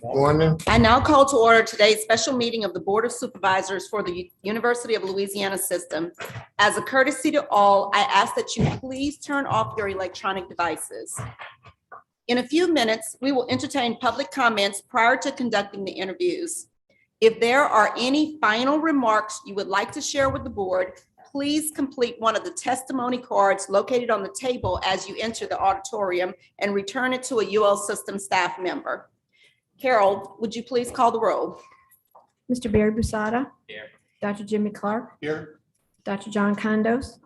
Morning. I now call to order today's special meeting of the Board of Supervisors for the University of Louisiana System. As a courtesy to all, I ask that you please turn off your electronic devices. In a few minutes, we will entertain public comments prior to conducting the interviews. If there are any final remarks you would like to share with the board, please complete one of the testimony cards located on the table as you enter the auditorium and return it to a UL System staff member. Carol, would you please call the roll? Mr. Barry Busada. Here. Dr. Jimmy Clark. Here. Dr. John Condos.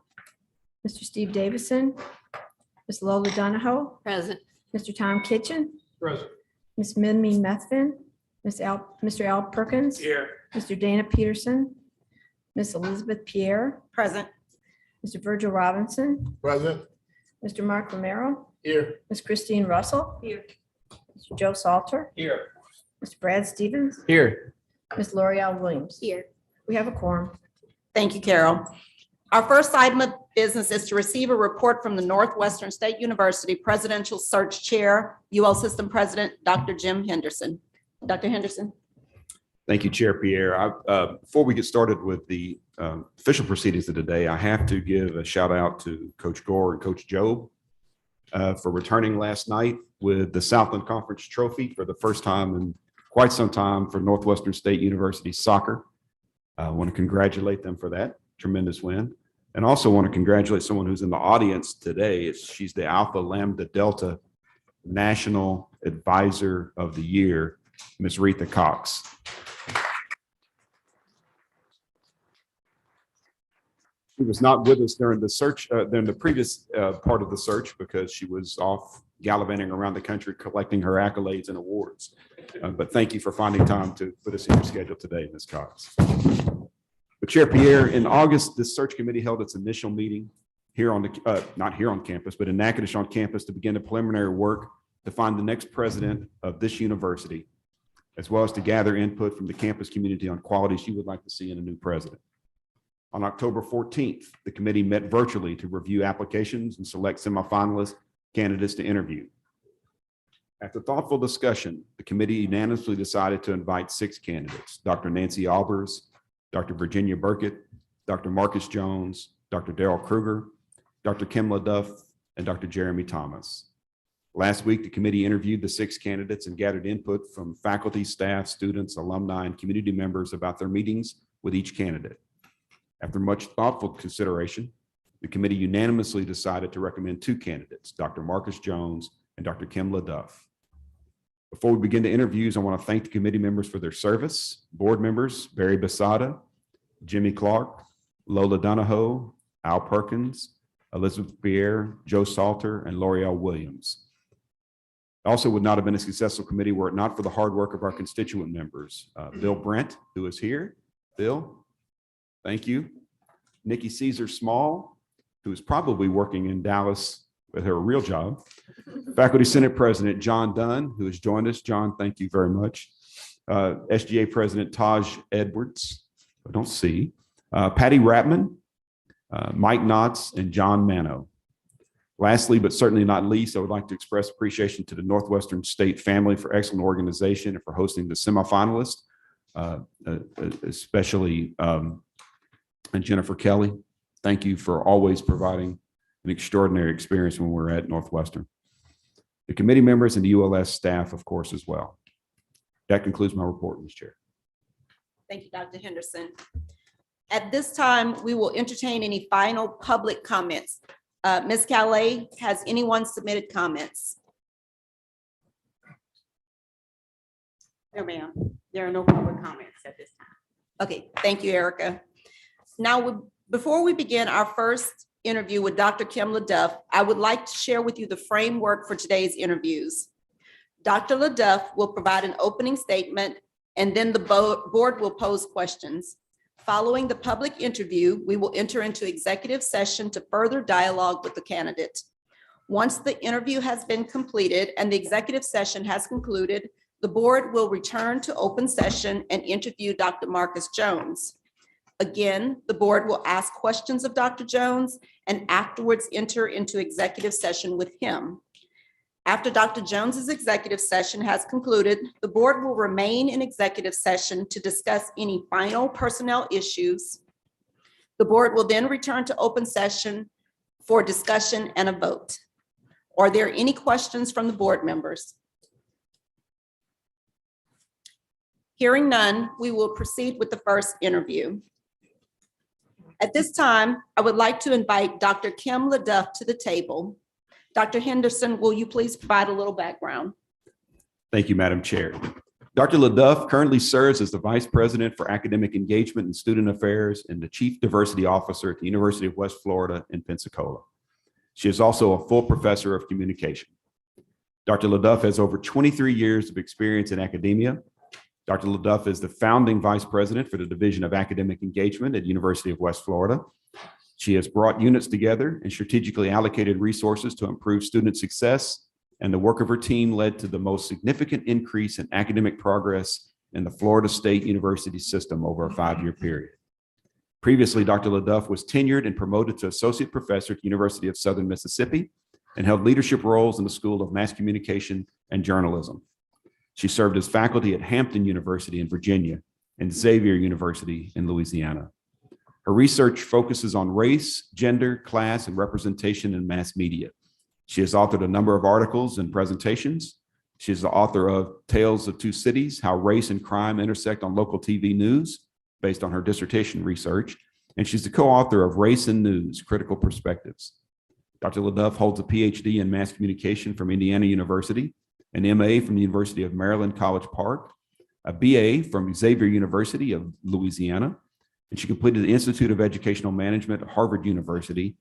Mr. Steve Davison. Ms. Lola Donahoe. Present. Mr. Tom Kitchen. Present. Ms. Minmi Methvin. Mr. Al Perkins. Here. Mr. Dana Peterson. Ms. Elizabeth Pierre. Present. Mr. Virgil Robinson. Present. Mr. Mark Romero. Here. Ms. Christine Russell. Here. Mr. Joe Salter. Here. Mr. Brad Stevens. Here. Ms. L'Oreal Williams. Here. We have a quorum. Thank you, Carol. Our first item of business is to receive a report from the Northwestern State University Presidential Search Chair, UL System President, Dr. Jim Henderson. Dr. Henderson. Thank you, Chair Pierre. Before we get started with the official proceedings of today, I have to give a shout out to Coach Gore and Coach Job for returning last night with the Southland Conference Trophy for the first time in quite some time for Northwestern State University soccer. I want to congratulate them for that tremendous win. And also want to congratulate someone who's in the audience today. She's the Alpha Lambda Delta National Advisor of the Year, Ms. Retha Cox. She was not with us during the search, during the previous part of the search because she was off gallivanting around the country collecting her accolades and awards. But thank you for finding time to put us in your schedule today, Ms. Cox. But Chair Pierre, in August, the search committee held its initial meeting here on the, not here on campus, but in Natchitoches on campus to begin the preliminary work to find the next president of this university, as well as to gather input from the campus community on qualities you would like to see in a new president. On October 14th, the committee met virtually to review applications and select semifinalist candidates to interview. After thoughtful discussion, the committee unanimously decided to invite 6 candidates: Dr. Nancy Albers, Dr. Virginia Burkett, Dr. Marcus Jones, Dr. Daryl Kruger, Dr. Kim Laduff, and Dr. Jeremy Thomas. Last week, the committee interviewed the 6 candidates and gathered input from faculty, staff, students, alumni, and community members about their meetings with each candidate. After much thoughtful consideration, the committee unanimously decided to recommend 2 candidates, Dr. Marcus Jones and Dr. Kim Laduff. Before we begin the interviews, I want to thank the committee members for their service. Board members, Barry Busada, Jimmy Clark, Lola Donahoe, Al Perkins, Elizabeth Pierre, Joe Salter, and L'Oreal Williams. Also would not have been a successful committee were it not for the hard work of our constituent members. Bill Brent, who is here. Bill, thank you. Nikki Caesar Small, who is probably working in Dallas with her real job. Faculty Senate President John Dunn, who has joined us. John, thank you very much. SGA President Taj Edwards, I don't see. Patty Rapman, Mike Knotts, and John Mano. Lastly, but certainly not least, I would like to express appreciation to the Northwestern State family for excellent organization and for hosting the semifinalists, especially and Jennifer Kelly. Thank you for always providing an extraordinary experience when we're at Northwestern. The committee members and the ULS staff, of course, as well. That concludes my report, Ms. Chair. Thank you, Dr. Henderson. At this time, we will entertain any final public comments. Ms. Calais, has anyone submitted comments? No, ma'am. There are no public comments at this time. Okay, thank you, Erica. Now, before we begin our first interview with Dr. Kim Laduff, I would like to share with you the framework for today's interviews. Dr. Laduff will provide an opening statement, and then the board will pose questions. Following the public interview, we will enter into executive session to further dialogue with the candidate. Once the interview has been completed and the executive session has concluded, the board will return to open session and interview Dr. Marcus Jones. Again, the board will ask questions of Dr. Jones and afterwards enter into executive session with him. After Dr. Jones's executive session has concluded, the board will remain in executive session to discuss any final personnel issues. The board will then return to open session for discussion and a vote. Are there any questions from the board members? Hearing none, we will proceed with the first interview. At this time, I would like to invite Dr. Kim Laduff to the table. Dr. Henderson, will you please provide a little background? Thank you, Madam Chair. Dr. Laduff currently serves as the Vice President for Academic Engagement and Student Affairs and the Chief Diversity Officer at the University of West Florida in Pensacola. She is also a full professor of communication. Dr. Laduff has over 23 years of experience in academia. Dr. Laduff is the founding Vice President for the Division of Academic Engagement at University of West Florida. She has brought units together and strategically allocated resources to improve student success, and the work of her team led to the most significant increase in academic progress in the Florida State University system over a 5-year period. Previously, Dr. Laduff was tenured and promoted to associate professor at the University of Southern Mississippi and held leadership roles in the School of Mass Communication and Journalism. She served as faculty at Hampton University in Virginia and Xavier University in Louisiana. Her research focuses on race, gender, class, and representation in mass media. She has authored a number of articles and presentations. She is the author of Tales of Two Cities: How Race and Crime Intersect on Local TV News, based on her dissertation research. And she's the co-author of Race and News: Critical Perspectives. Dr. Laduff holds a PhD in mass communication from Indiana University, an MA from the University of Maryland College Park, a BA from Xavier University of Louisiana, and she completed the Institute of Educational Management at Harvard University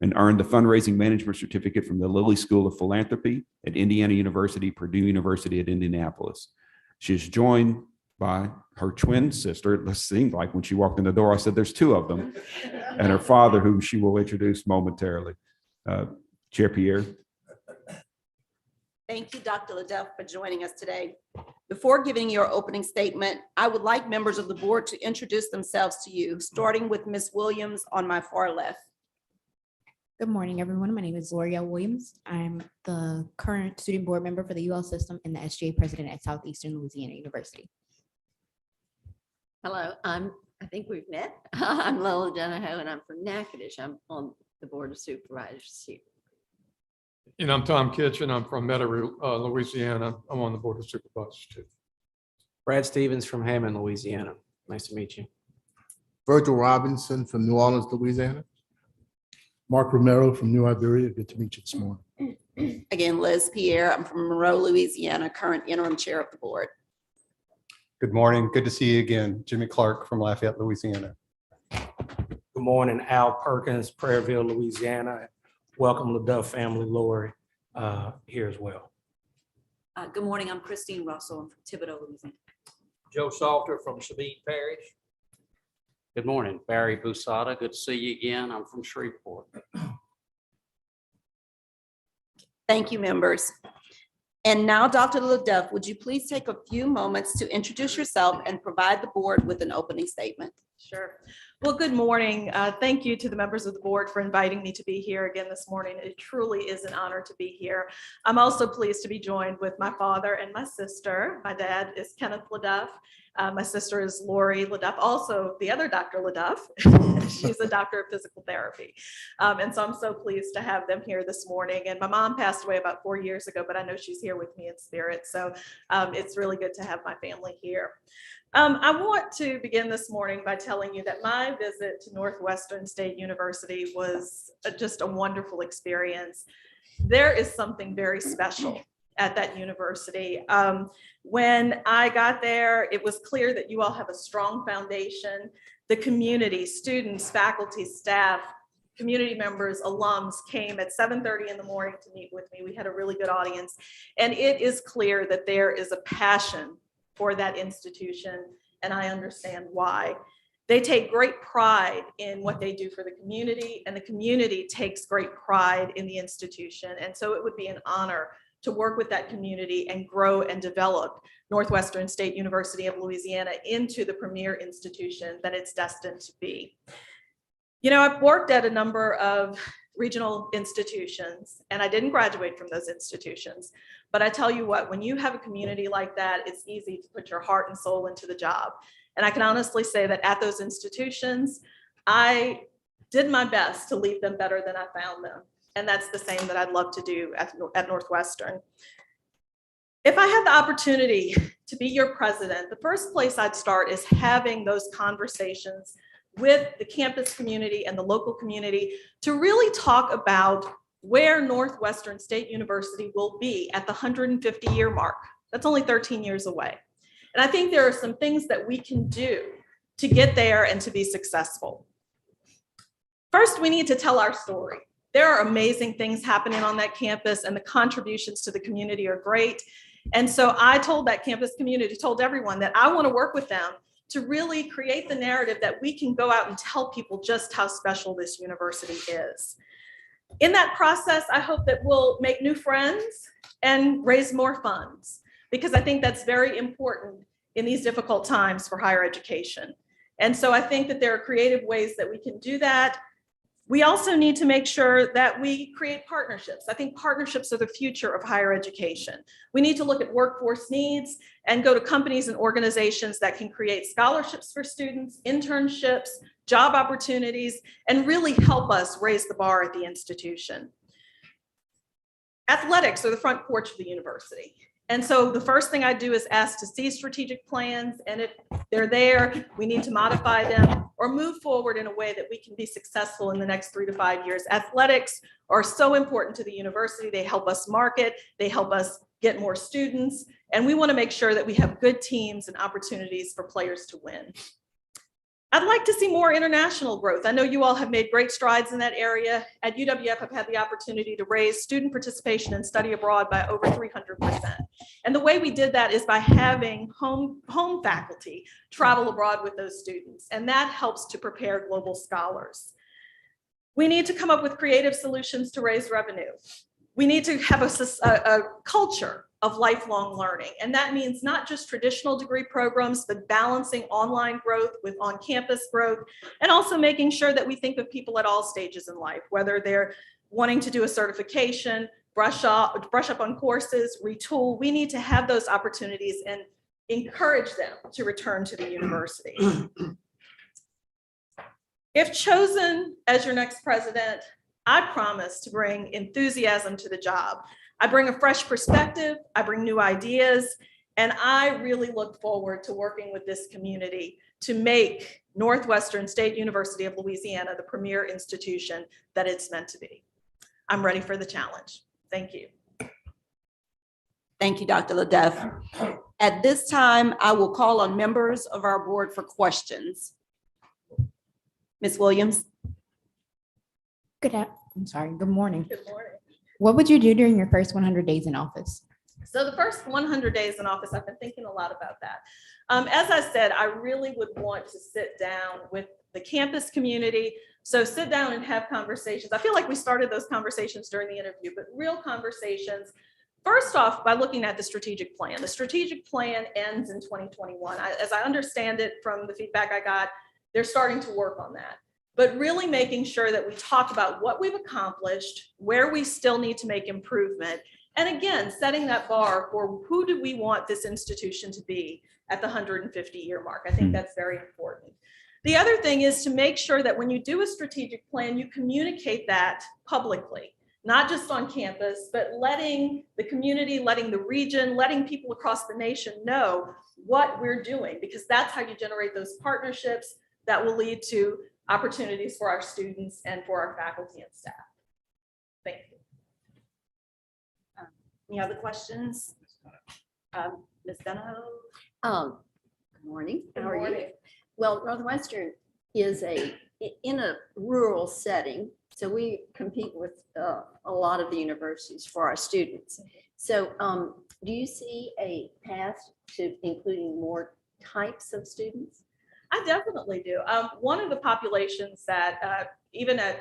and earned the Fundraising Management Certificate from the Lilly School of Philanthropy at Indiana University, Purdue University at Indianapolis. She is joined by her twin sister. It seemed like when she walked in the door, I said, there's 2 of them, and her father, whom she will introduce momentarily. Chair Pierre. Thank you, Dr. Laduff, for joining us today. Before giving your opening statement, I would like members of the board to introduce themselves to you, starting with Ms. Williams on my far left. Good morning, everyone. My name is L'Oreal Williams. I'm the current student board member for the UL system and the SGA president at Southeastern Louisiana University. Hello, I think we've met. I'm Lola Donahoe and I'm from Natchitoches. I'm on the Board of Supervisors here. And I'm Tom Kitchen. I'm from Metairie, Louisiana. I'm on the Board of Supervisors too. Brad Stevens from Hammond, Louisiana. Nice to meet you. Virgil Robinson from New Orleans, Louisiana. Mark Romero from New Iberia. Good to meet you this morning. Again, Liz Pierre. I'm from Monroe, Louisiana, current interim chair of the board. Good morning. Good to see you again. Jimmy Clark from Lafayette, Louisiana. Good morning, Al Perkins, Prairieville, Louisiana. Welcome Laduff family, Lori, here as well. Good morning. I'm Christine Russell. I'm from Thibodaux, Louisiana. Joe Salter from Sabine Parish. Good morning, Barry Busada. Good to see you again. I'm from Shreveport. Thank you, members. And now, Dr. Laduff, would you please take a few moments to introduce yourself and provide the board with an opening statement? Sure. Well, good morning. Thank you to the members of the board for inviting me to be here again this morning. It truly is an honor to be here. I'm also pleased to be joined with my father and my sister. My dad is Kenneth Laduff. My sister is Lori Laduff, also the other Dr. Laduff. She's a doctor of physical therapy. And so I'm so pleased to have them here this morning. And my mom passed away about 4 years ago, but I know she's here with me in spirit. So it's really good to have my family here. I want to begin this morning by telling you that my visit to Northwestern State University was just a wonderful experience. There is something very special at that university. When I got there, it was clear that you all have a strong foundation. The community, students, faculty, staff, community members, alums came at 7:30 in the morning to meet with me. We had a really good audience. And it is clear that there is a passion for that institution, and I understand why. They take great pride in what they do for the community, and the community takes great pride in the institution. And so it would be an honor to work with that community and grow and develop Northwestern State University of Louisiana into the premier institution that it's destined to be. You know, I've worked at a number of regional institutions, and I didn't graduate from those institutions. But I tell you what, when you have a community like that, it's easy to put your heart and soul into the job. And I can honestly say that at those institutions, I did my best to leave them better than I found them. And that's the same that I'd love to do at Northwestern. If I had the opportunity to be your president, the first place I'd start is having those conversations with the campus community and the local community to really talk about where Northwestern State University will be at the 150-year mark. That's only 13 years away. And I think there are some things that we can do to get there and to be successful. First, we need to tell our story. There are amazing things happening on that campus, and the contributions to the community are great. And so I told that campus community, told everyone that I want to work with them to really create the narrative that we can go out and tell people just how special this university is. In that process, I hope that we'll make new friends and raise more funds, because I think that's very important in these difficult times for higher education. And so I think that there are creative ways that we can do that. We also need to make sure that we create partnerships. I think partnerships are the future of higher education. We need to look at workforce needs and go to companies and organizations that can create scholarships for students, internships, job opportunities, and really help us raise the bar at the institution. Athletics are the front porch of the university. And so the first thing I do is ask to see strategic plans, and if they're there, we need to modify them or move forward in a way that we can be successful in the next 3 to 5 years. Athletics are so important to the university. They help us market, they help us get more students, and we want to make sure that we have good teams and opportunities for players to win. I'd like to see more international growth. I know you all have made great strides in that area. At UWF, I've had the opportunity to raise student participation and study abroad by over 300%. And the way we did that is by having home faculty travel abroad with those students. And that helps to prepare global scholars. We need to come up with creative solutions to raise revenue. We need to have a culture of lifelong learning. And that means not just traditional degree programs, but balancing online growth with on-campus growth, and also making sure that we think of people at all stages in life, whether they're wanting to do a certification, brush up on courses, retool. We need to have those opportunities and encourage them to return to the university. If chosen as your next president, I promise to bring enthusiasm to the job. I bring a fresh perspective, I bring new ideas, and I really look forward to working with this community to make Northwestern State University of Louisiana the premier institution that it's meant to be. I'm ready for the challenge. Thank you. Thank you, Dr. Laduff. At this time, I will call on members of our board for questions. Ms. Williams. Good morning. Good morning. What would you do during your first 100 days in office? So the first 100 days in office, I've been thinking a lot about that. As I said, I really would want to sit down with the campus community. So sit down and have conversations. I feel like we started those conversations during the interview, but real conversations. First off, by looking at the strategic plan. The strategic plan ends in 2021. As I understand it from the feedback I got, they're starting to work on that. But really making sure that we talk about what we've accomplished, where we still need to make improvement, and again, setting that bar for who do we want this institution to be at the 150-year mark. I think that's very important. The other thing is to make sure that when you do a strategic plan, you communicate that publicly, not just on campus, but letting the community, letting the region, letting people across the nation know what we're doing, because that's how you generate those partnerships that will lead to opportunities for our students and for our faculty and staff. Thank you. Any other questions? Ms. Donahoe? Good morning. Good How are you? morning. Well, Northwestern is in a rural setting, so we compete with a lot of the universities for our students. So do you see a path to including more types of students? I definitely do. One of the populations that even at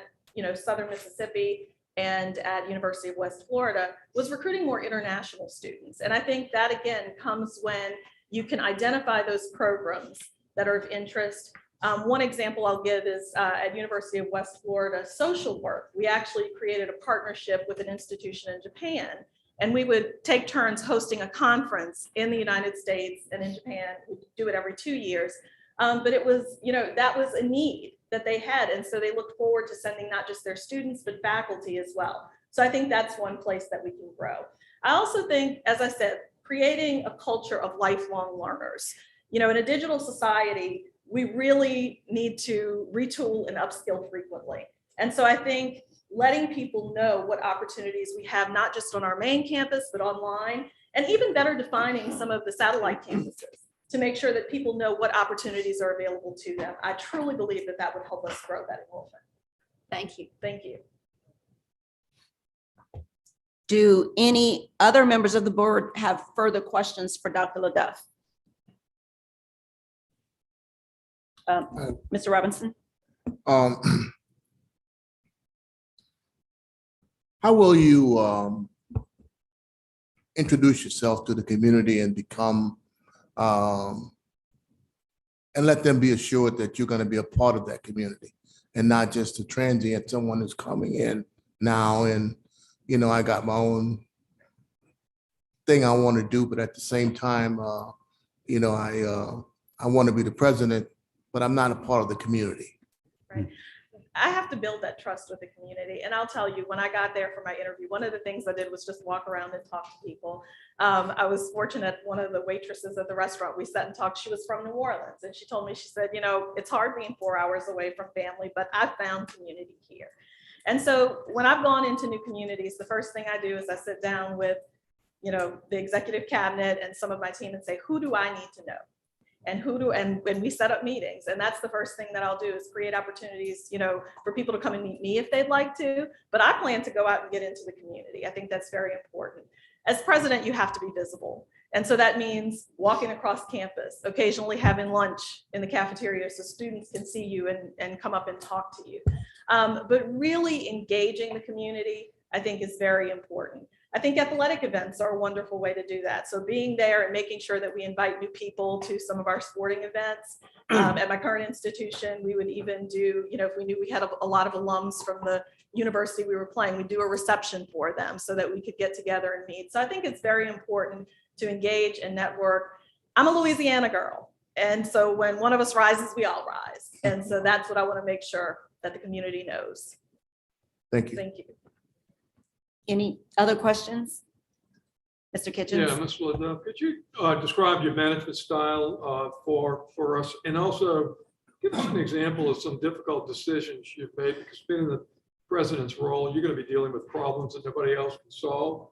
Southern Mississippi and at University of West Florida was recruiting more international students. And I think that again comes when you can identify those programs that are of interest, One example I'll give is at University of West Florida social work. We actually created a partnership with an institution in Japan, and we would take turns hosting a conference in the United States and in Japan. We do it every 2 years. But it was, that was a need that they had. And so they looked forward to sending not just their students, but faculty as well. So I think that's one place that we can grow. I also think, as I said, creating a culture of lifelong learners. In a digital society, we really need to retool and upskill frequently. And so I think letting people know what opportunities we have, not just on our main campus, but online, and even better defining some of the satellite campuses to make sure that people know what opportunities are available to them. I truly believe that that would help us grow that enrollment. Thank you. Thank you. Do any other members of the board have further questions for Dr. Laduff? Mr. Robinson? How will you introduce yourself to the community and become and let them be assured that you're going to be a part of that community and not just a transient, someone who's coming in now and, I got my own thing I want to do, but at the same time, I want to be the president, but I'm not a part of the community. Right. I have to build that trust with the community. And I'll tell you, when I got there for my interview, one of the things I did was just walk around and talk to people. I was fortunate, one of the waitresses at the restaurant, we sat and talked, she was from New Orleans. And she told me, she said, it's hard being 4 hours away from family, but I found community here. And so when I've gone into new communities, the first thing I do is I sit down with, the executive cabinet and some of my team and say, who do I need to know? And when we set up meetings, and that's the first thing that I'll do is create opportunities, for people to come and meet me if they'd like to, but I plan to go out and get into the community. I think that's very important. As president, you have to be visible. And so that means walking across campus, occasionally having lunch in the cafeteria so students can see you and come up and talk to you. But really engaging the community, I think, is very important. I think athletic events are a wonderful way to do that. So being there and making sure that we invite new people to some of our sporting events. At my current institution, we would even do, if we knew we had a lot of alums from the university we were playing, we'd do a reception for them so that we could get together and meet. So I think it's very important to engage and network. I'm a Louisiana girl. And so when one of us rises, we all rise. And so that's what I want to make sure that the community knows. Thank you. Thank you. Any other questions? Mr. Kitchens? Yeah, Ms. Laduff, could you describe your management style for us, and also give us an example of some difficult decisions you've made, because being in the president's role, you're going to be dealing with problems that nobody else can solve,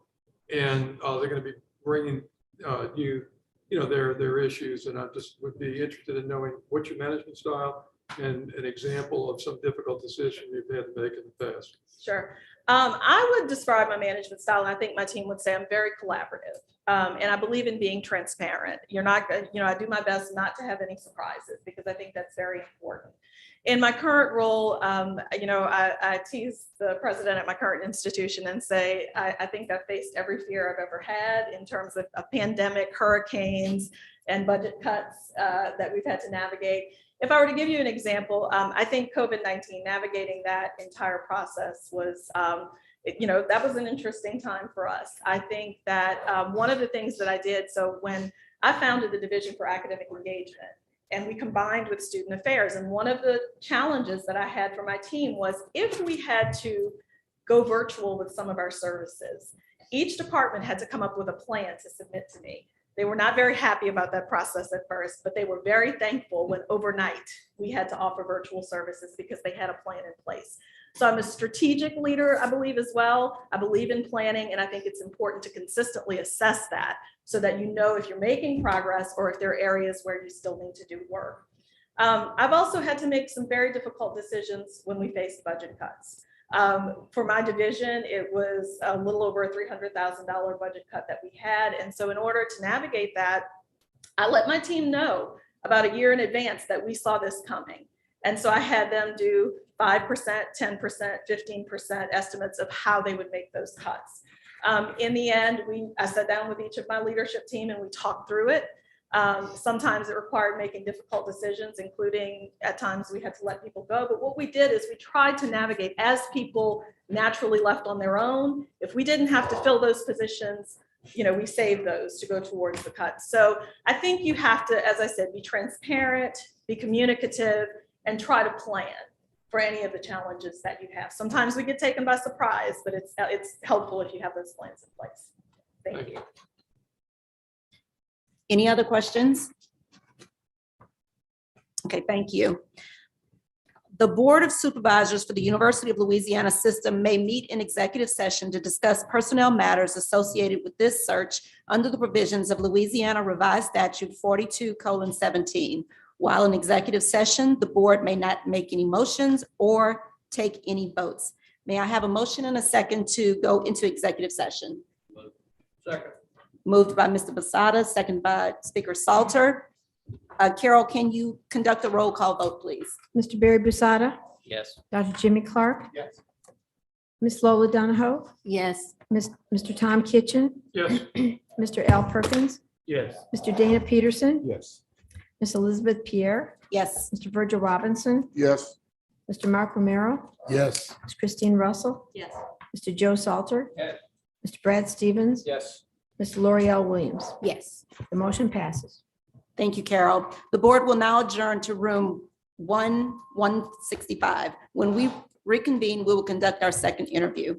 and they're going to be bringing their issues, and I just would be interested in knowing what your management style and an example of some difficult decision you've had to make in the past. Sure. I would describe my management style, and I think my team would say I'm very collaborative. And I believe in being transparent. I do my best not to have any surprises because I think that's very important. In my current role, I tease the president at my current institution and say, I think I've faced every fear I've ever had in terms of a pandemic, hurricanes, and budget cuts that we've had to navigate. If I were to give you an example, I think COVID-19, navigating that entire process was, that was an interesting time for us. I think that one of the things that I did, so when I founded the Division for Academic Engagement, and we combined with Student Affairs, and one of the challenges that I had for my team was if we had to go virtual with some of our services, each department had to come up with a plan to submit to me. They were not very happy about that process at first, but they were very thankful when overnight we had to offer virtual services because they had a plan in place. So I'm a strategic leader, I believe, as well. I believe in planning, and I think it's important to consistently assess that so that you know if you're making progress or if there are areas where you still need to do work. I've also had to make some very difficult decisions when we faced budget cuts. For my division, it was a little over a $300,000 budget cut that we had. And so in order to navigate that, I let my team know about a year in advance that we saw this coming. And so I had them do 5%, 10%, 15% estimates of how they would make those cuts. In the end, I sat down with each of my leadership team and we talked through it. Sometimes it required making difficult decisions, including at times we had to let people go. But what we did is we tried to navigate as people naturally left on their own. If we didn't have to fill those positions, we saved those to go towards the cuts. So I think you have to, as I said, be transparent, be communicative, and try to plan for any of the challenges that you have. Sometimes we get taken by surprise, but it's helpful if you have those plans in place. Thank you. Any other questions? Okay, thank you. The Board of Supervisors for the University of Louisiana System may meet in executive session to discuss personnel matters associated with this search under the provisions of Louisiana Revised Statute 42:17. While in executive session, the board may not make any motions or take any votes. May I have a motion and a second to go into executive session? Second. Moved by Mr. Basada, second by Speaker Salter. Carol, can you conduct a roll call vote, please? Mr. Barry Busada, Yes. Dr. Jimmy Clark, Yes. Miss Lola Donahoe, Yes. Mr. Tom Kitchen, Yes. Mr. Al Perkins, Yes. Mr. Dana Peterson, Yes. Miss Elizabeth Pierre, Yes. Mr. Virgil Robinson, Yes. Mr. Mark Romero, Yes. Ms. Christine Russell, Yes. Mr. Joe Salter, Yes. Mr. Brad Stevens, Yes. Ms. L'Oreal Williams. Yes. The motion passes. Thank you, Carol. The board will now adjourn to room 165. When we reconvene, we will conduct our second interview.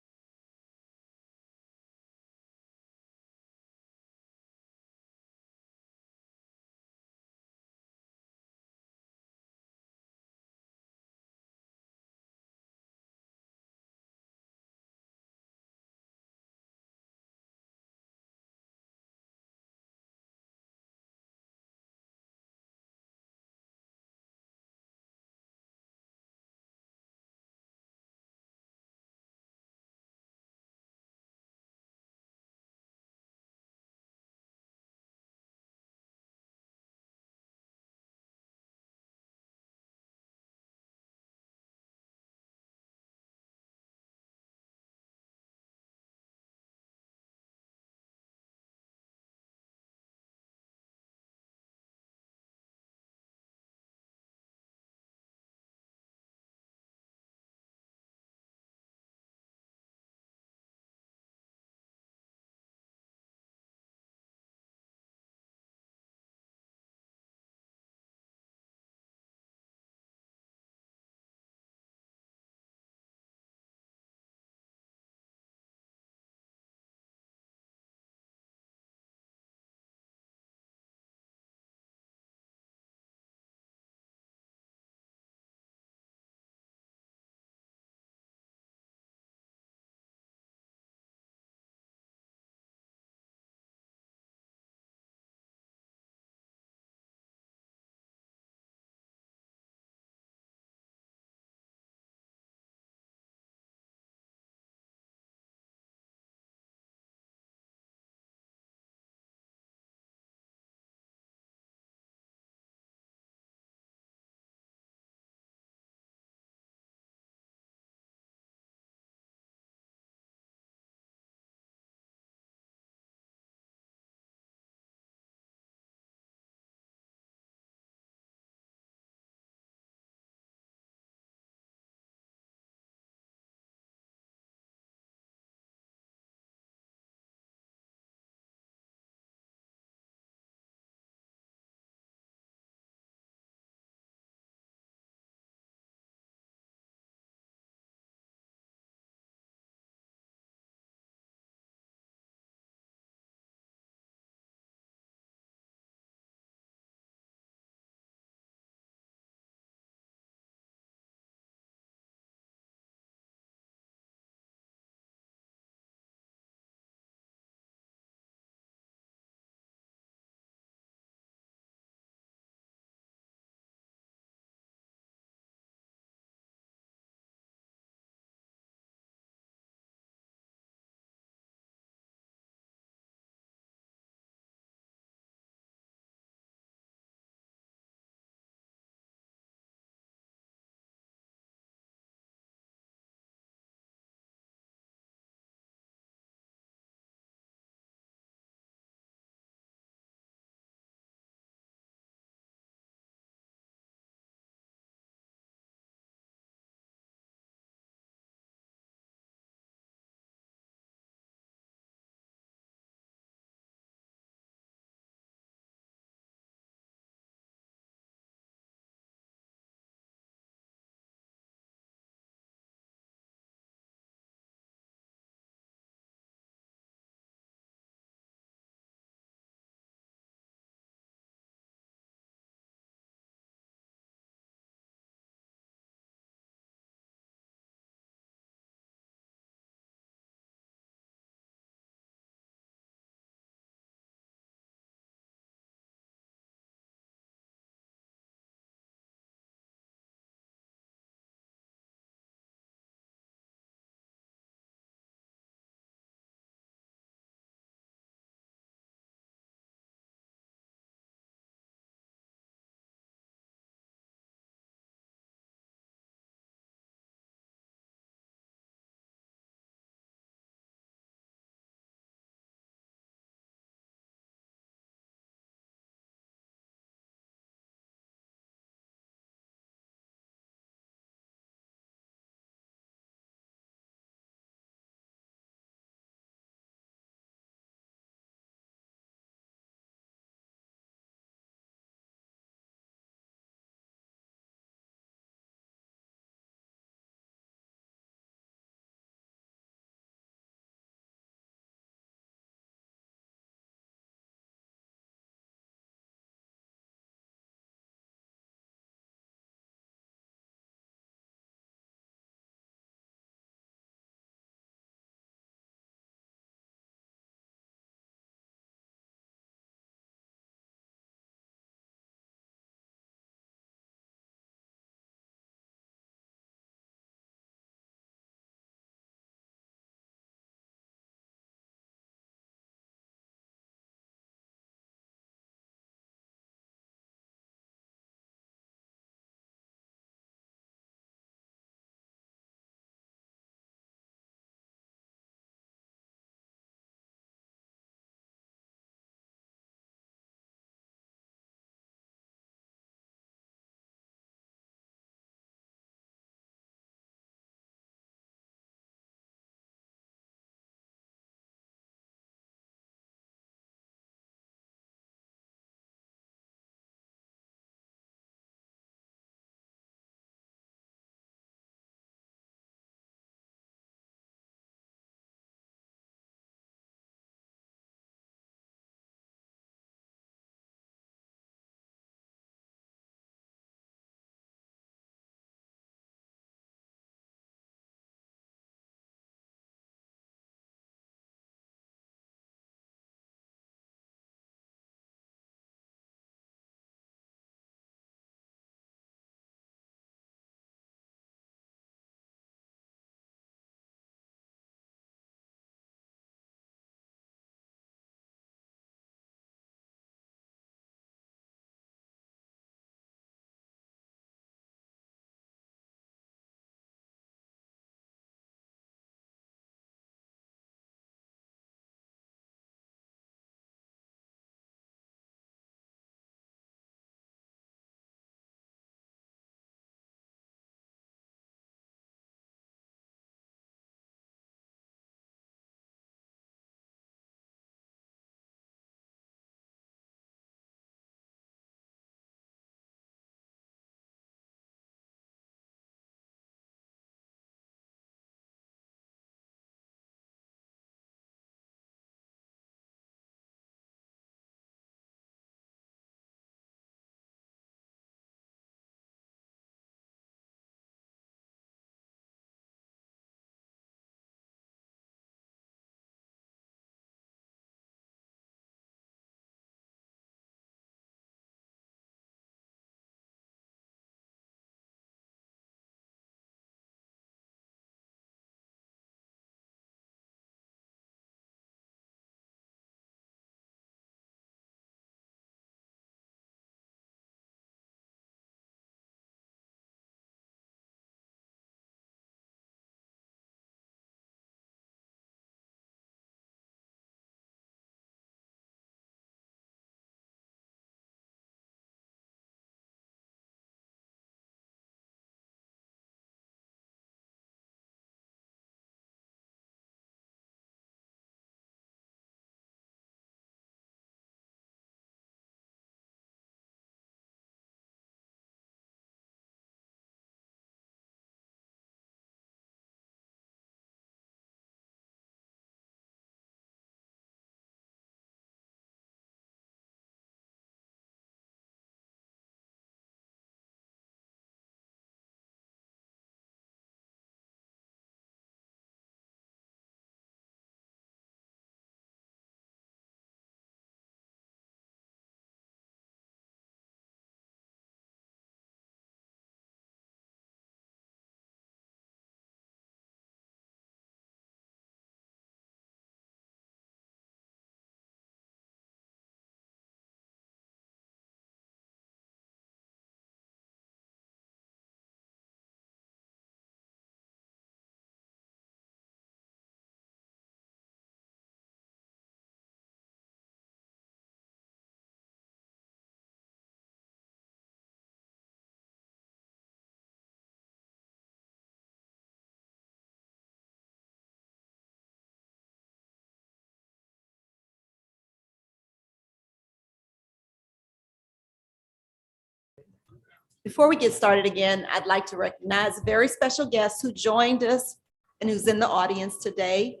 Before we get started again, I'd like to recognize a very special guest who joined us and who's in the audience today,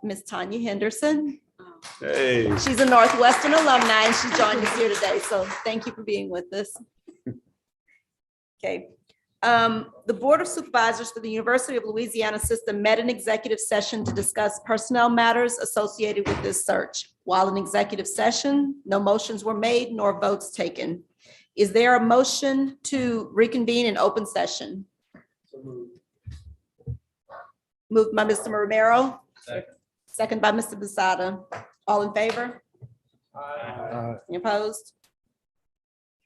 Ms. Tanya Henderson. Hey. She's a Northwestern alumni and she joined us here today. So thank you for being with us. Okay. The Board of Supervisors for the University of Louisiana System met in executive session to discuss personnel matters associated with this search. While in executive session, no motions were made nor votes taken. Is there a motion to reconvene in open session? Moved by Mr. Romero. Second by Mr. Busada. All in favor? Any opposed?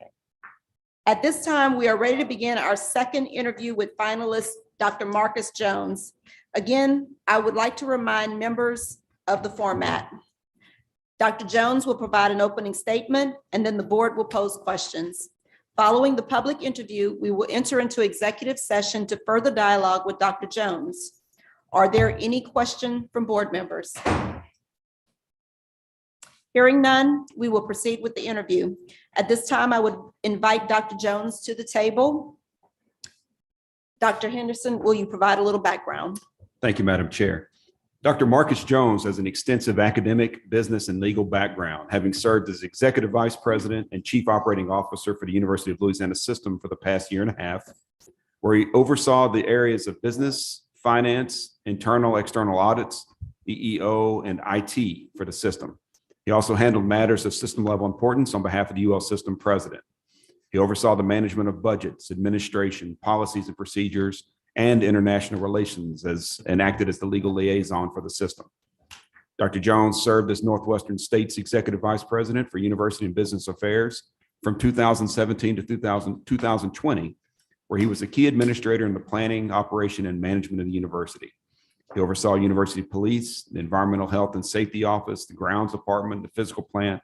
Okay. At this time, we are ready to begin our second interview with finalist Dr. Marcus Jones. Again, I would like to remind members of the format. Dr. Jones will provide an opening statement and then the board will pose questions. Following the public interview, we will enter into executive session to further dialogue with Dr. Jones. Are there any questions from board members? Hearing none, we will proceed with the interview. At this time, I would invite Dr. Jones to the table. Dr. Henderson, will you provide a little background? Thank you, Madam Chair. Dr. Marcus Jones has an extensive academic, business, and legal background, having served as Executive Vice President and Chief Operating Officer for the University of Louisiana System for the past year and a half, where he oversaw the areas of business, finance, internal, external audits, EEO, and IT for the system. He also handled matters of system-level importance on behalf of the UL System President. He oversaw the management of budgets, administration, policies and procedures, and international relations and acted as the legal liaison for the system. Dr. Jones served as Northwestern State's Executive Vice President for University and Business Affairs from 2017 to 2020, where he was a key administrator in the planning, operation, and management of the university. He oversaw university police, the environmental health and safety office, the grounds department, the physical plant,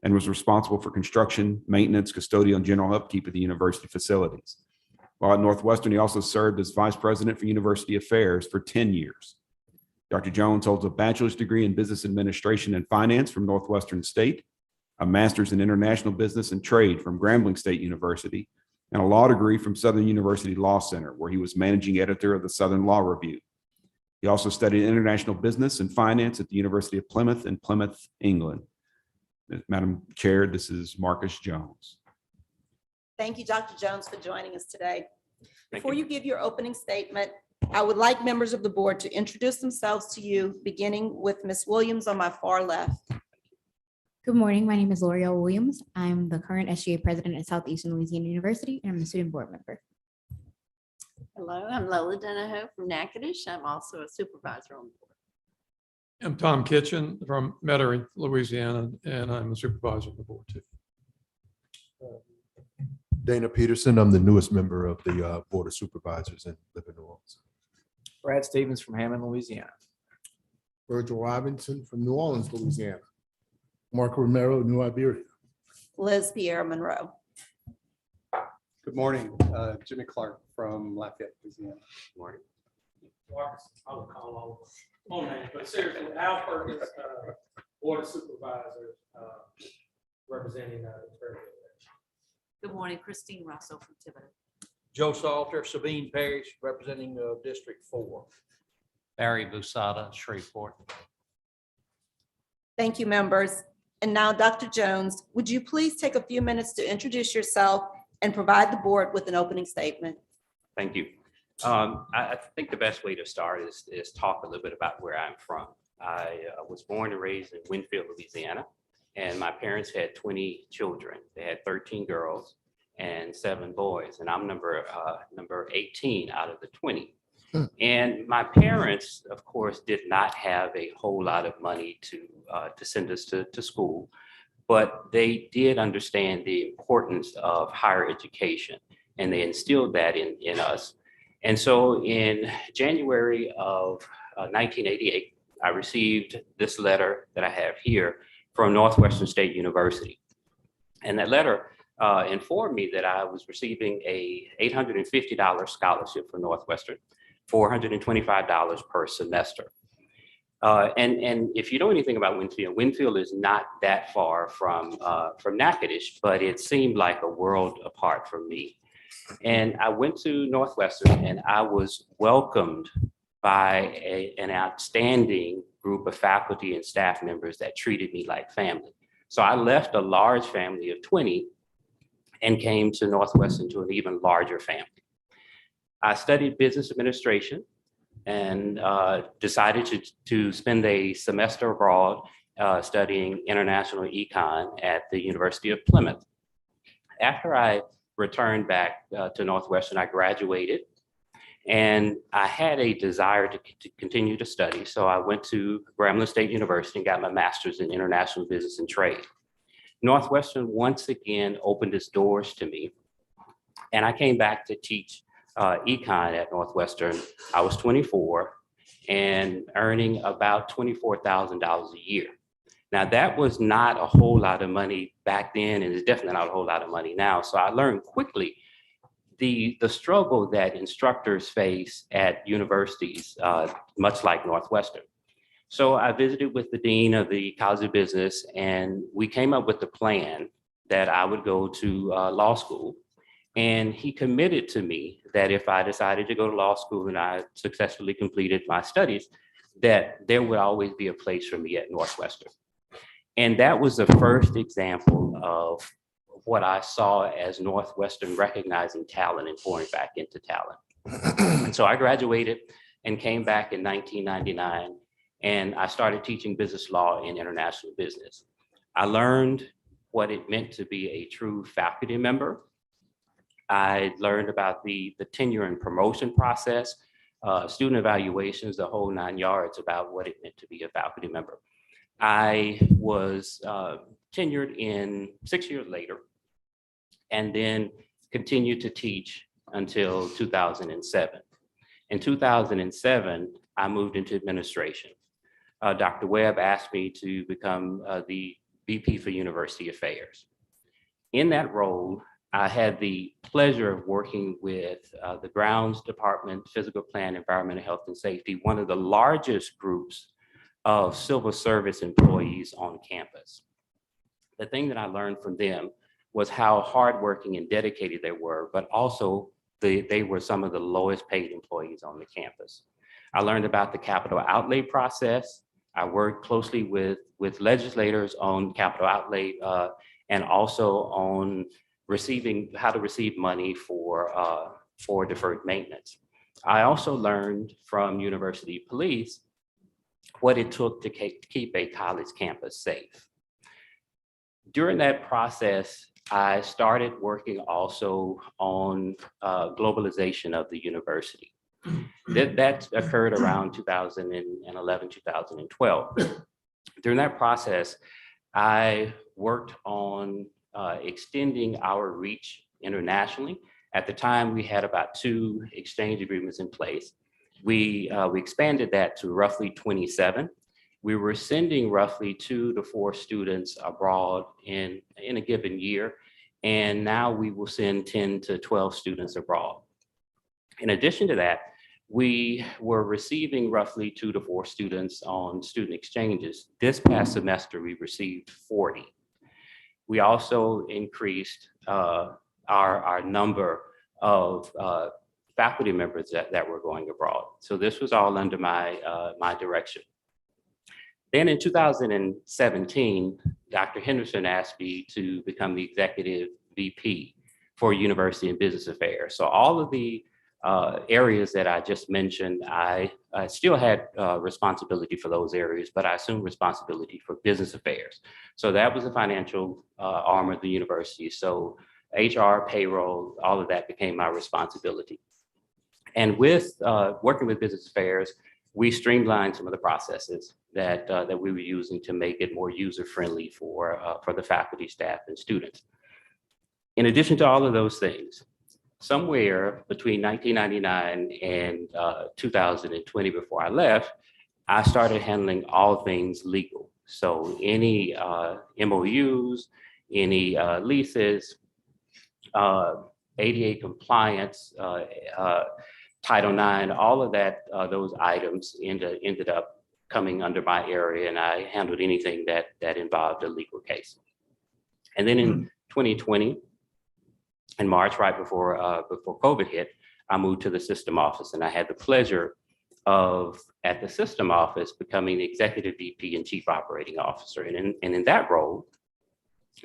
and was responsible for construction, maintenance, custodial, and general upkeep of the university facilities. While at Northwestern, he also served as Vice President for University Affairs for 10 years. Dr. Jones holds a bachelor's degree in Business Administration and Finance from Northwestern State, a master's in International Business and Trade from Grambling State University, and a law degree from Southern University Law Center, where he was managing editor of the Southern Law Review. He also studied international business and finance at the University of Plymouth in Plymouth, England. Madam Chair, this is Marcus Jones. Thank you, Dr. Jones, for joining us today. Before you give your opening statement, I would like members of the board to introduce themselves to you, beginning with Ms. Williams on my far left. Good morning. My name is L'Oreal Williams. I'm the current SGA president at Southeastern Louisiana University, and I'm a student board member. Hello, I'm Lola Donahoe from Natchitoches. I'm also a supervisor on the board. I'm Tom Kitchen from Metairie, Louisiana, and I'm a supervisor on the board too. Dana Peterson, I'm the newest member of the Board of Supervisors and live in New Orleans. Brad Stevens from Hammond, Louisiana. Virgil Robinson from New Orleans, Louisiana. Mark Romero, New Iberia. Liz Pierre Monroe. Good morning, Jimmy Clark from Lafayette, Louisiana. Good morning. Marcus, I will call all names, but seriously, Al Perkins, Board of Supervisors, representing the Fairfield. Good morning, Christine Russell from Thibodeau. Joe Salter, Sabine Parish, representing District 4. Barry Busada, Shreveport. Thank you, members. And now, Dr. Jones, would you please take a few minutes to introduce yourself and provide the board with an opening statement? Thank you. I think the best way to start is talk a little bit about where I'm from. I was born and raised in Winfield, Louisiana, and my parents had 20 children. They had 13 girls and 7 boys, and I'm number 18 out of the 20. And my parents, of course, did not have a whole lot of money to send us to school, but they did understand the importance of higher education, and they instilled that in us. And so in January of 1988, I received this letter that I have here from Northwestern State University. And that letter informed me that I was receiving a $850 scholarship from Northwestern, $425 per semester. And if you know anything about Winfield, Winfield is not that far from Natchitoches, but it seemed like a world apart from me. And I went to Northwestern and I was welcomed by an outstanding group of faculty and staff members that treated me like family. So I left a large family of 20 and came to Northwestern to an even larger family. I studied business administration and decided to spend a semester abroad studying international econ at the University of Plymouth. After I returned back to Northwestern, I graduated and I had a desire to continue to study. So I went to Grambling State University and got my master's in international business and trade. Northwestern once again opened its doors to me, and I came back to teach econ at Northwestern. I was 24 and earning about $24,000 a year. Now that was not a whole lot of money back then, and it's definitely not a whole lot of money now. So I learned quickly the struggle that instructors face at universities, much like Northwestern. So I visited with the dean of the College of Business, and we came up with the plan that I would go to law school. And he committed to me that if I decided to go to law school and I successfully completed my studies, that there would always be a place for me at Northwestern. And that was the first example of what I saw as Northwestern recognizing talent and pouring back into talent. And so I graduated and came back in 1999, and I started teaching business law and international business. I learned what it meant to be a true faculty member. I learned about the tenure and promotion process, student evaluations, the whole 9 yards about what it meant to be a faculty member. I was tenured in 6 years later, and then continued to teach until 2007. In 2007, I moved into administration. Dr. Webb asked me to become the VP for University Affairs. In that role, I had the pleasure of working with the Grounds Department, Physical Plan, Environmental Health and Safety, one of the largest groups of civil service employees on campus. The thing that I learned from them was how hardworking and dedicated they were, but also they were some of the lowest paid employees on the campus. I learned about the capital outlay process. I worked closely with legislators on capital outlay and also on how to receive money for deferred maintenance. I also learned from university police what it took to keep a college campus safe. During that process, I started working also on globalization of the university. That occurred around 2011, 2012. During that process, I worked on extending our reach internationally. At the time, we had about 2 exchange agreements in place. We expanded that to roughly 27. We were sending roughly 2 to 4 students abroad in a given year, and now we will send 10 to 12 students abroad. In addition to that, we were receiving roughly 2 to 4 students on student exchanges. This past semester, we received 40. We also increased our number of faculty members that were going abroad. So this was all under my direction. Then in 2017, Dr. Henderson asked me to become the executive VP for University and Business Affairs. So all of the areas that I just mentioned, I still had responsibility for those areas, but I assumed responsibility for business affairs. So that was the financial arm of the university. So HR, payroll, all of that became my responsibility. And with working with business affairs, we streamlined some of the processes that we were using to make it more user-friendly for the faculty, staff, and students. In addition to all of those things, somewhere between 1999 and 2020, before I left, I started handling all things legal. So any MOUs, any leases, ADA compliance, Title IX, all of that, those items ended up coming under my area, and I handled anything that involved a legal case. And then in 2020, in March, right before COVID hit, I moved to the system office, and I had the pleasure of, at the system office, becoming the executive VP and chief operating officer. And in that role,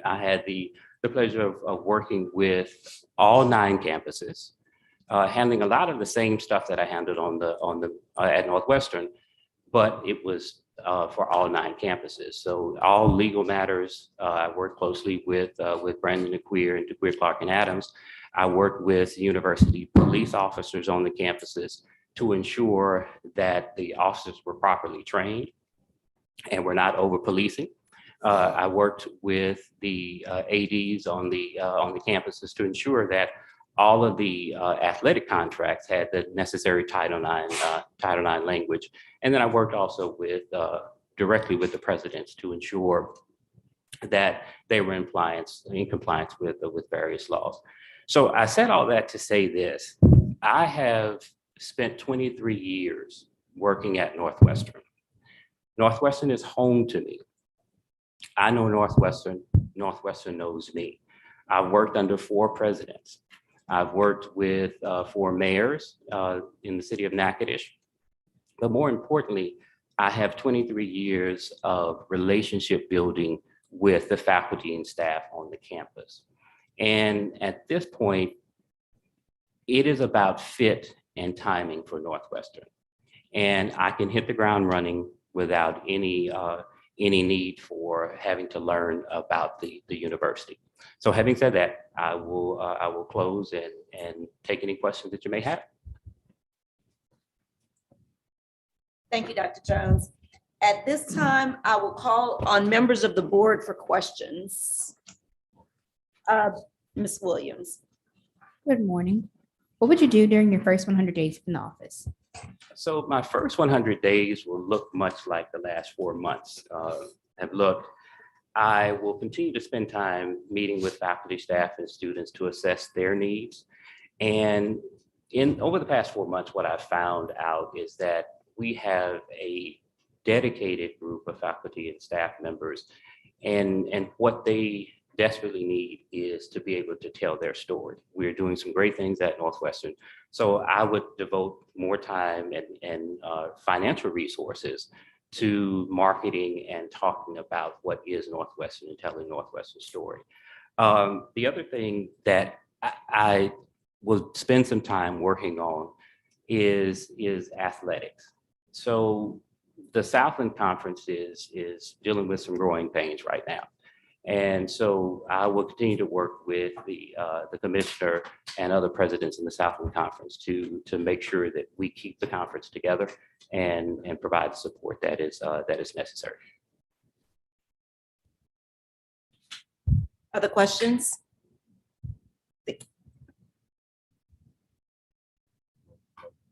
I had the pleasure of working with all 9 campuses, handling a lot of the same stuff that I handled at Northwestern, but it was for all 9 campuses. So all legal matters, I worked closely with Brandon DeQueer and DeQueer, Clark, and Adams. I worked with university police officers on the campuses to ensure that the officers were properly trained and were not over policing. I worked with the ADs on the campuses to ensure that all of the athletic contracts had the necessary Title IX language. And then I worked also directly with the presidents to ensure that they were in compliance with various laws. So I said all that to say this: I have spent 23 years working at Northwestern. Northwestern is home to me. I know Northwestern. Northwestern knows me. I've worked under 4 presidents. I've worked with 4 mayors in the city of Natchitoches. But more importantly, I have 23 years of relationship building with the faculty and staff on the campus. And at this point, it is about fit and timing for Northwestern. And I can hit the ground running without any need for having to learn about the university. So having said that, I will close and take any questions that you may have. Thank you, Dr. Jones. At this time, I will call on members of the board for questions. Ms. Williams. Good morning. What would you do during your first 100 days in the office? So my first 100 days will look much like the last 4 months have looked. I will continue to spend time meeting with faculty, staff, and students to assess their needs. And over the past 4 months, what I've found out is that we have a dedicated group of faculty and staff members, and what they desperately need is to be able to tell their story. We're doing some great things at Northwestern. So I would devote more time and financial resources to marketing and talking about what is Northwestern and telling Northwestern's story. The other thing that I will spend some time working on is athletics. So the Southland Conference is dealing with some growing pains right now. And so I will continue to work with the commissioner and other presidents in the Southland Conference to make sure that we keep the conference together and provide the support that is necessary. Other questions?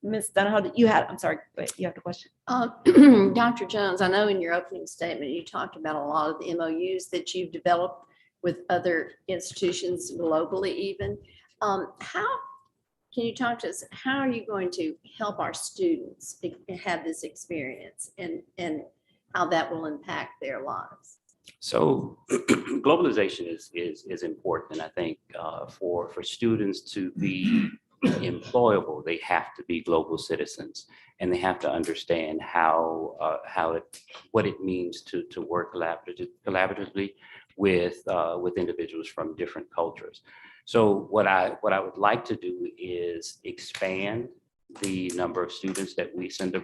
Ms. Donahoe, I'm sorry, wait, you have the question. Dr. Jones, I know in your opening statement, you talked about a lot of the MOUs that you've developed with other institutions globally even. Can you talk to us, how are you going to help our students have this experience and how that will impact their lives? So globalization is important. And I think for students to be employable, they have to be global citizens, and they have to understand what it means to work collaboratively with individuals from different cultures. So what I would like to do is expand the number of students that we send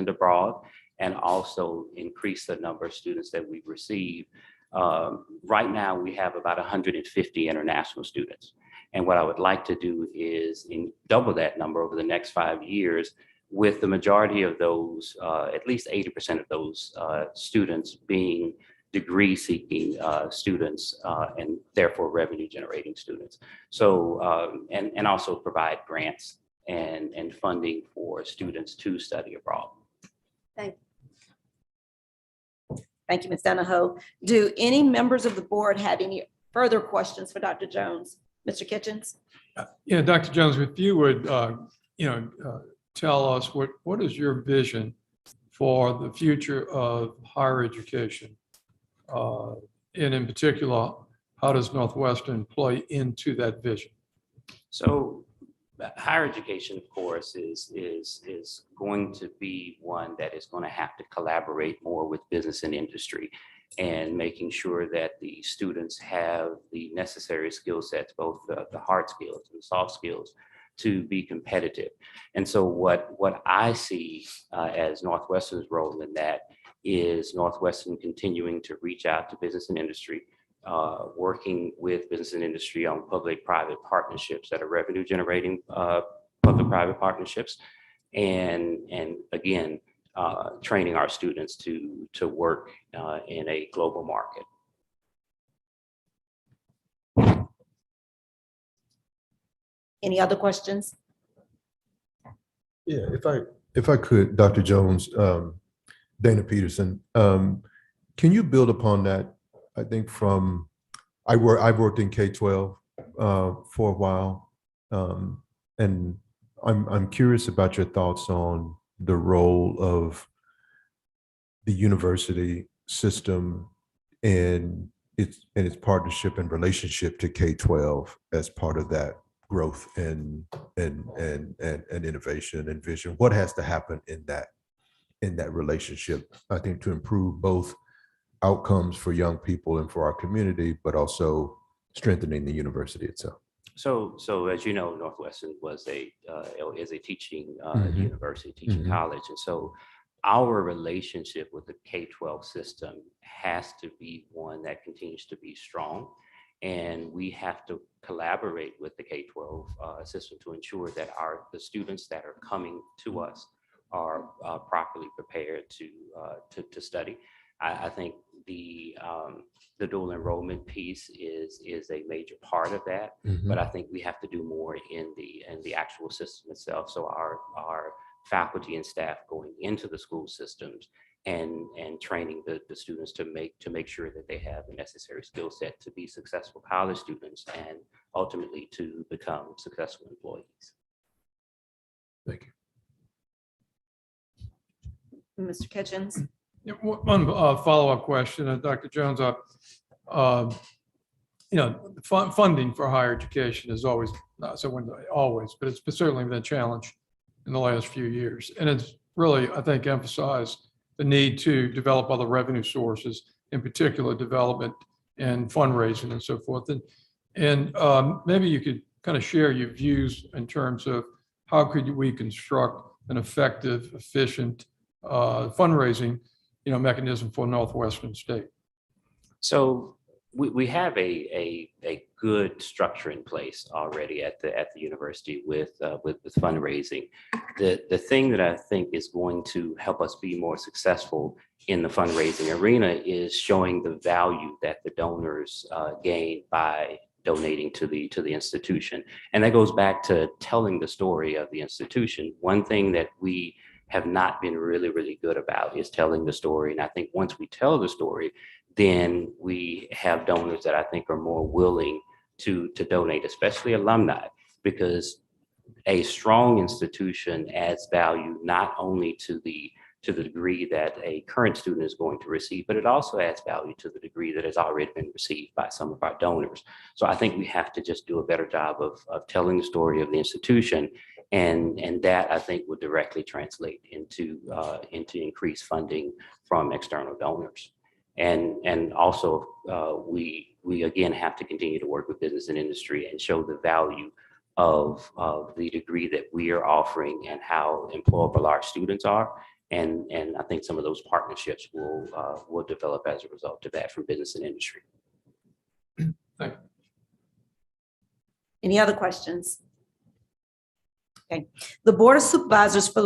abroad, and also increase the number of students that we receive. Right now, we have about 150 international students. And what I would like to do is double that number over the next 5 years, with the majority of those, at least 80% of those students being degree-seeking students and therefore revenue-generating students. So, and also provide grants and funding for students to study abroad. Thank you. Thank you, Ms. Donahoe. Do any members of the board have any further questions for Dr. Jones? Mr. Kitchens? Yeah, Dr. Jones, if you would, tell us what is your vision for the future of higher education? And in particular, how does Northwestern play into that vision? So higher education, of course, is going to be one that is going to have to collaborate more with business and industry, and making sure that the students have the necessary skill sets, both the hard skills and the soft skills, to be competitive. And so what I see as Northwestern's role in that is Northwestern continuing to reach out to business and industry, working with business and industry on public-private partnerships that are revenue-generating public-private partnerships, and again, training our students to work in a global market. Any other questions? Yeah, if I could, Dr. Jones, Dana Peterson, can you build upon that? I think I've worked in K-12 for a while, and I'm curious about your thoughts on the role of the university system and its partnership and relationship to K-12 as part of that growth and innovation and vision. What has to happen in that relationship, I think, to improve both outcomes for young people and for our community, but also strengthening the university itself? So as you know, Northwestern is a teaching university, teaching college. And so our relationship with the K-12 system has to be one that continues to be strong. And we have to collaborate with the K-12 system to ensure that the students that are coming to us are properly prepared to study. I think the dual enrollment piece is a major part of that, but I think we have to do more in the actual system itself. So our faculty and staff going into the school systems and training the students to make sure that they have the necessary skill set to be successful college students and ultimately to become successful employees. Thank you. Mr. Kitchens? Yeah, one follow-up question, Dr. Jones. Funding for higher education is always, not so always, but it's certainly been a challenge in the last few years. And it's really, I think, emphasized the need to develop other revenue sources, in particular development and fundraising and so forth. And maybe you could kind of share your views in terms of how could we construct an effective, efficient fundraising mechanism for Northwestern State. So we have a good structure in place already at the university with fundraising. The thing that I think is going to help us be more successful in the fundraising arena is showing the value that the donors gain by donating to the institution. And that goes back to telling the story of the institution. One thing that we have not been really good about is telling the story. And I think once we tell the story, then we have donors that I think are more willing to donate, especially alumni, because a strong institution adds value not only to the degree that a current student is going to receive, but it also adds value to the degree that has already been received by some of our donors. So I think we have to just do a better job of telling the story of the institution. And that, I think, would directly translate into increased funding from external donors. And also, we again have to continue to work with business and industry and show the value of the degree that we are offering and how employable our students are. And I think some of those partnerships will develop as a result of that from business and industry. Thank you. Any other questions? Okay. The Board of Supervisors for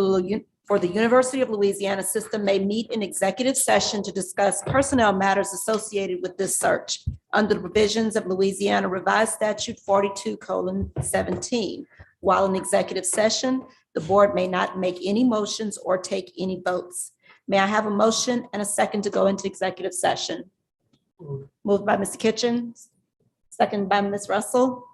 the University of Louisiana system may meet in executive session to discuss personnel matters associated with this search under the provisions of Louisiana Revised Statute 42:17. While in executive session, the board may not make any motions or take any votes. May I have a motion and a second to go into executive session? Moved by Mr. Kitchens, second by Ms. Russell.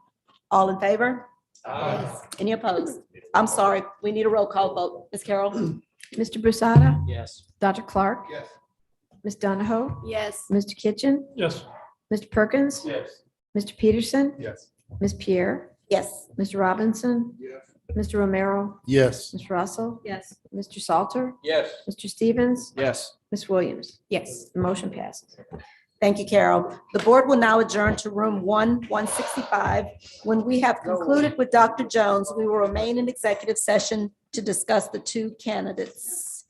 All in favor? Aye. Any opposed? I'm sorry, we need a roll call vote. Ms. Carroll? Mr. Brusada, Yes. Dr. Clark, Yes. Ms. Donahoe, Yes. Mr. Kitchen, Yes. Mr. Perkins, Yes. Mr. Peterson, Yes. Ms. Pierre, Yes. Mr. Robinson, Yes. Mr. Romero, Yes. Ms. Russell, Yes. Mr. Salter, Yes. Mr. Stevens, Yes. Ms. Williams. Yes. The motion passes. Thank you, Carol. The board will now adjourn to room 165. When we have concluded with Dr. Jones, we will remain in executive session to discuss the two candidates.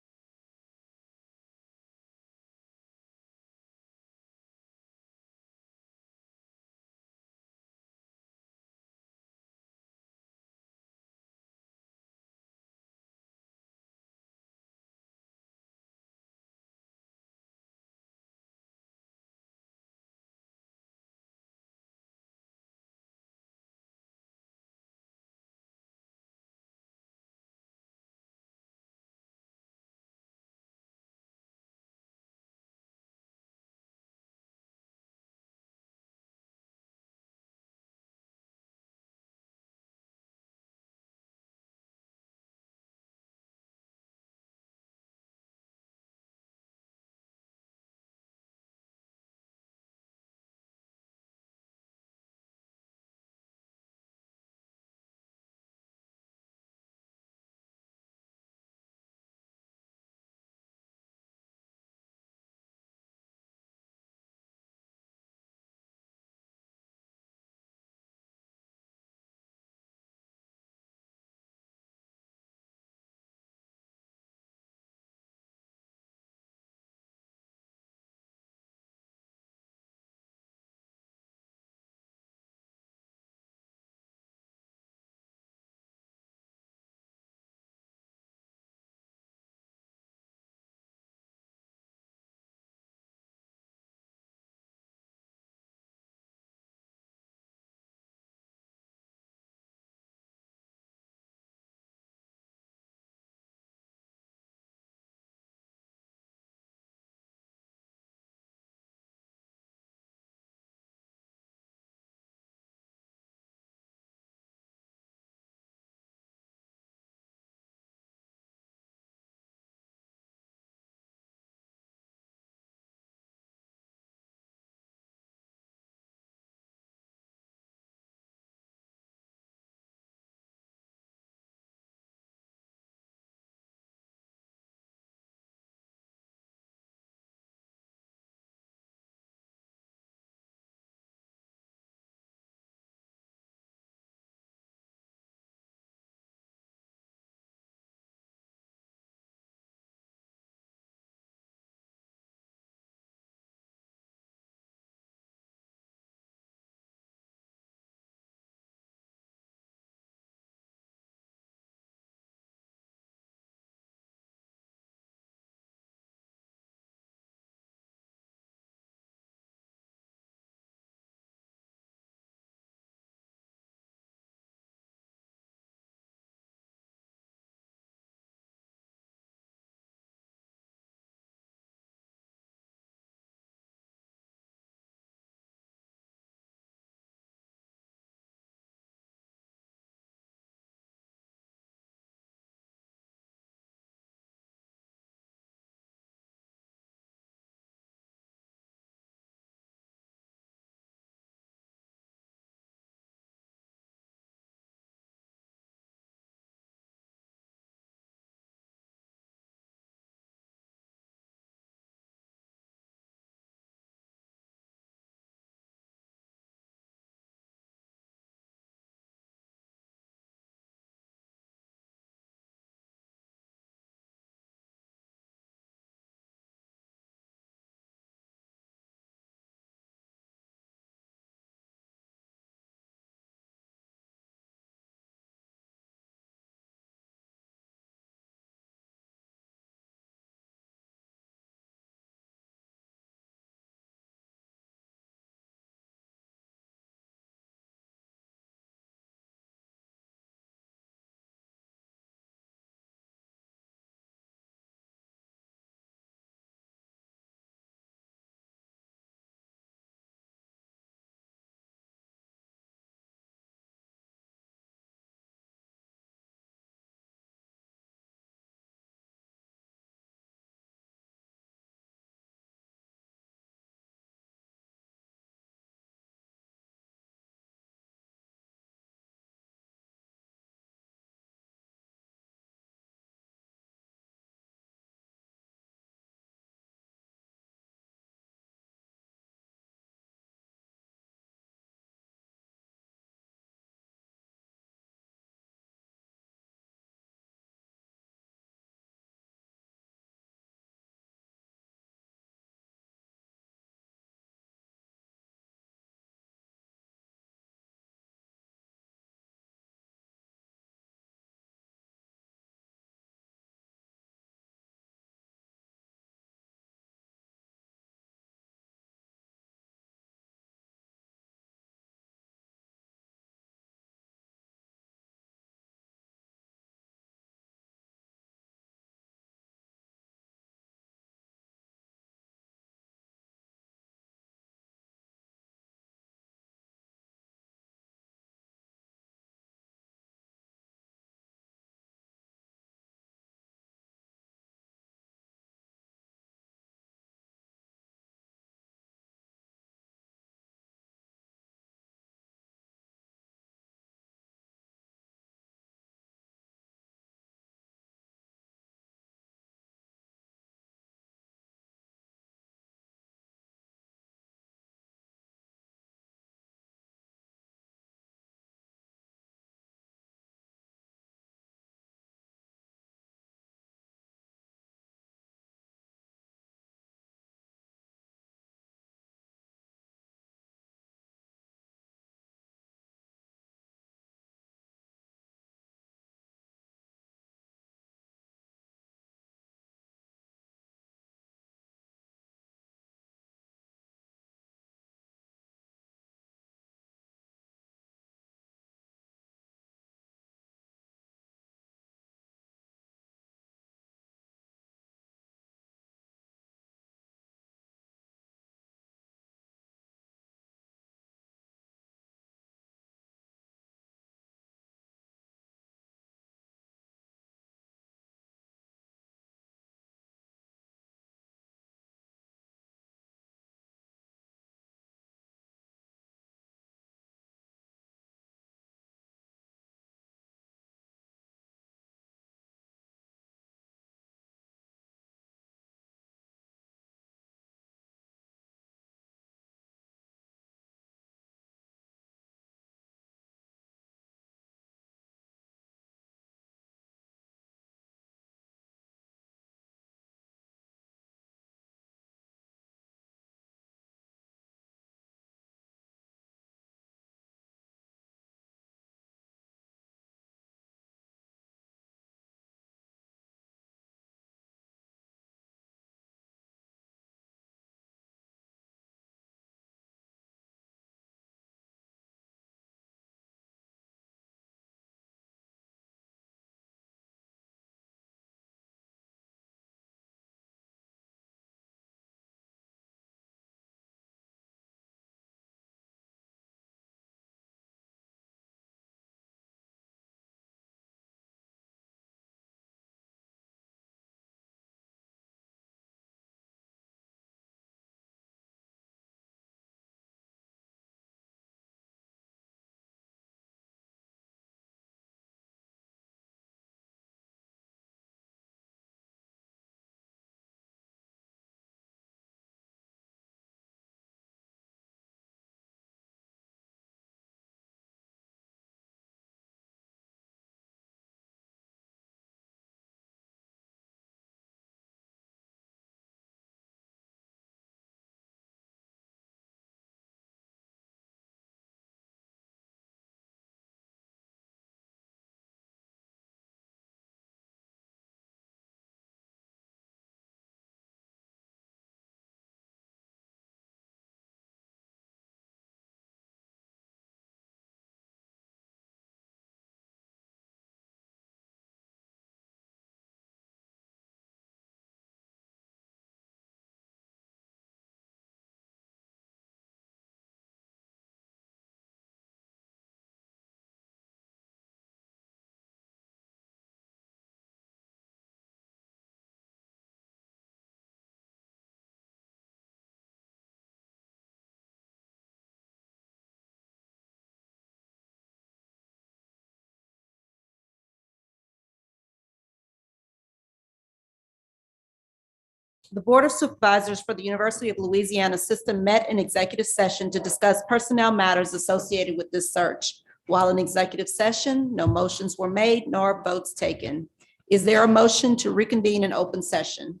The Board of Supervisors for the University of Louisiana System met in executive session to discuss personnel matters associated with this search. While in executive session, no motions were made nor votes taken. Is there a motion to reconvene in open session?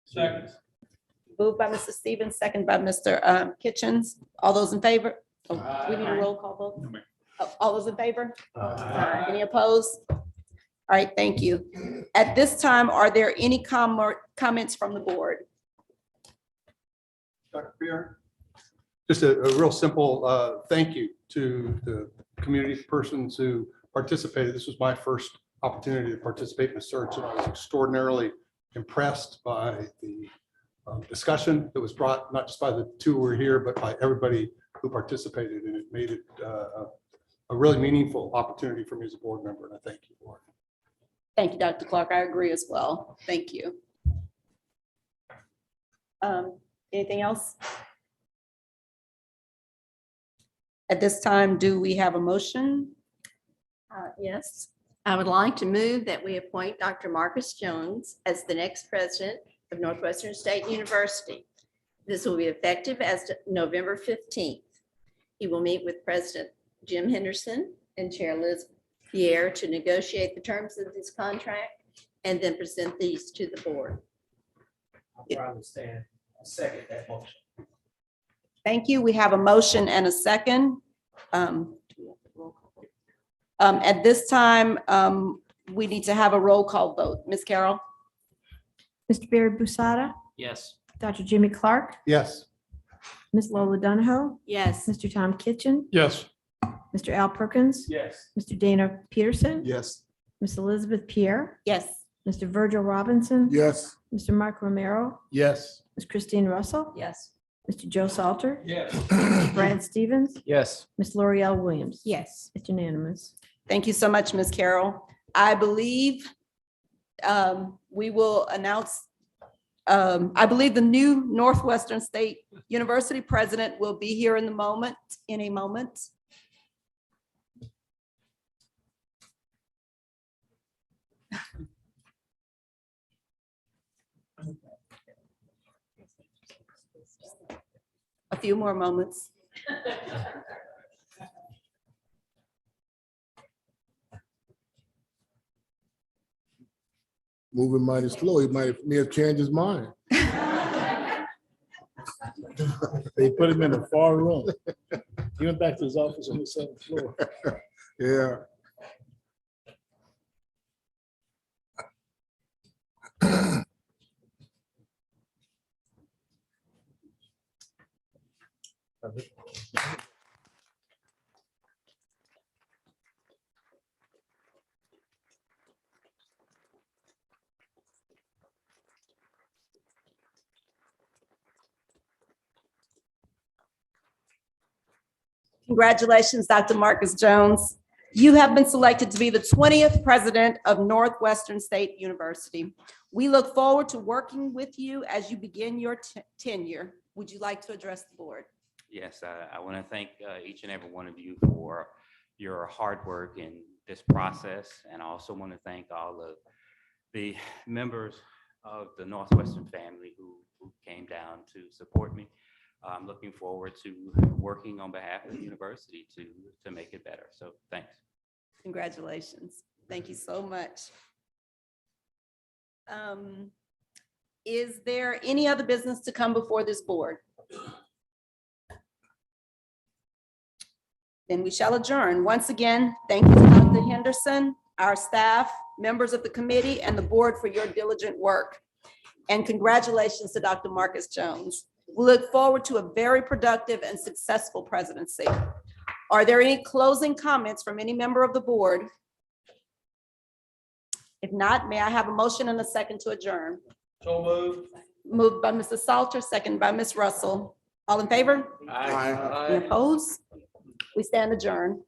Second. Moved by Mr. Stevens, second by Mr. Kitchens. All those in favor? Oh, we need a roll call vote. Oh, all those in favor? Any opposed? All right, thank you. At this time, are there any comments from the board? Dr. Pierre? Just a real simple thank you to the community persons who participated. This was my first opportunity to participate in the search, and I was extraordinarily impressed by the discussion that was brought, not just by the two who were here, but by everybody who participated, and it made it a really meaningful opportunity for me as a board member, and I thank you for it. Thank you, Dr. Clark. I agree as well. Thank you. Anything else? At this time, do we have a motion? Yes, I would like to move that we appoint Dr. Marcus Jones as the next president of Northwestern State University. This will be effective as November 15th. He will meet with President Jim Henderson and Chair Liz Pierre to negotiate the terms of this contract and then present these to the board. I understand. I second that motion. Thank you. We have a motion and a second. At this time, we need to have a roll call vote. Ms. Carroll? Mr. Barry Busada, Yes. Dr. Jimmy Clark, Yes. Ms. Lola Donahoe, Yes. Mr. Tom Kitchen, Yes. Mr. Al Perkins, Yes. Mr. Dana Peterson, Yes. Ms. Elizabeth Pierre, Yes. Mr. Virgil Robinson, Yes. Mr. Mark Romero, Yes. Ms. Christine Russell, Yes. Mr. Joe Salter, Yes. Brad Stevens, Yes. Ms. L'Oreal Williams. Yes. It's unanimous. Thank you so much, Ms. Carroll. I believe we will announce, I believe the new Northwestern State University president will be here in a moment. A few more moments. Moving mighty slow. He may have changed his mind. They put him in a far room. He went back to his office on the 7th floor. Yeah. Congratulations, Dr. Marcus Jones. You have been selected to be the 20th president of Northwestern State University. We look forward to working with you as you begin your tenure. Would you like to address the board? Yes, I want to thank each and every one of you for your hard work in this process. And I also want to thank all of the members of the Northwestern family who came down to support me. I'm looking forward to working on behalf of the university to make it better. So thanks. Congratulations. Thank you so much. Is there any other business to come before this board? Then we shall adjourn. Once again, thank you to Dr. Henderson, our staff, members of the committee, and the board for your diligent work. And congratulations to Dr. Marcus Jones. We look forward to a very productive and successful presidency. Are there any closing comments from any member of the board? If not, may I have a motion and a second to adjourn? So moved. Moved by Mr. Salter, second by Ms. Russell. All in favor? Aye. Any opposed? We stand adjourned.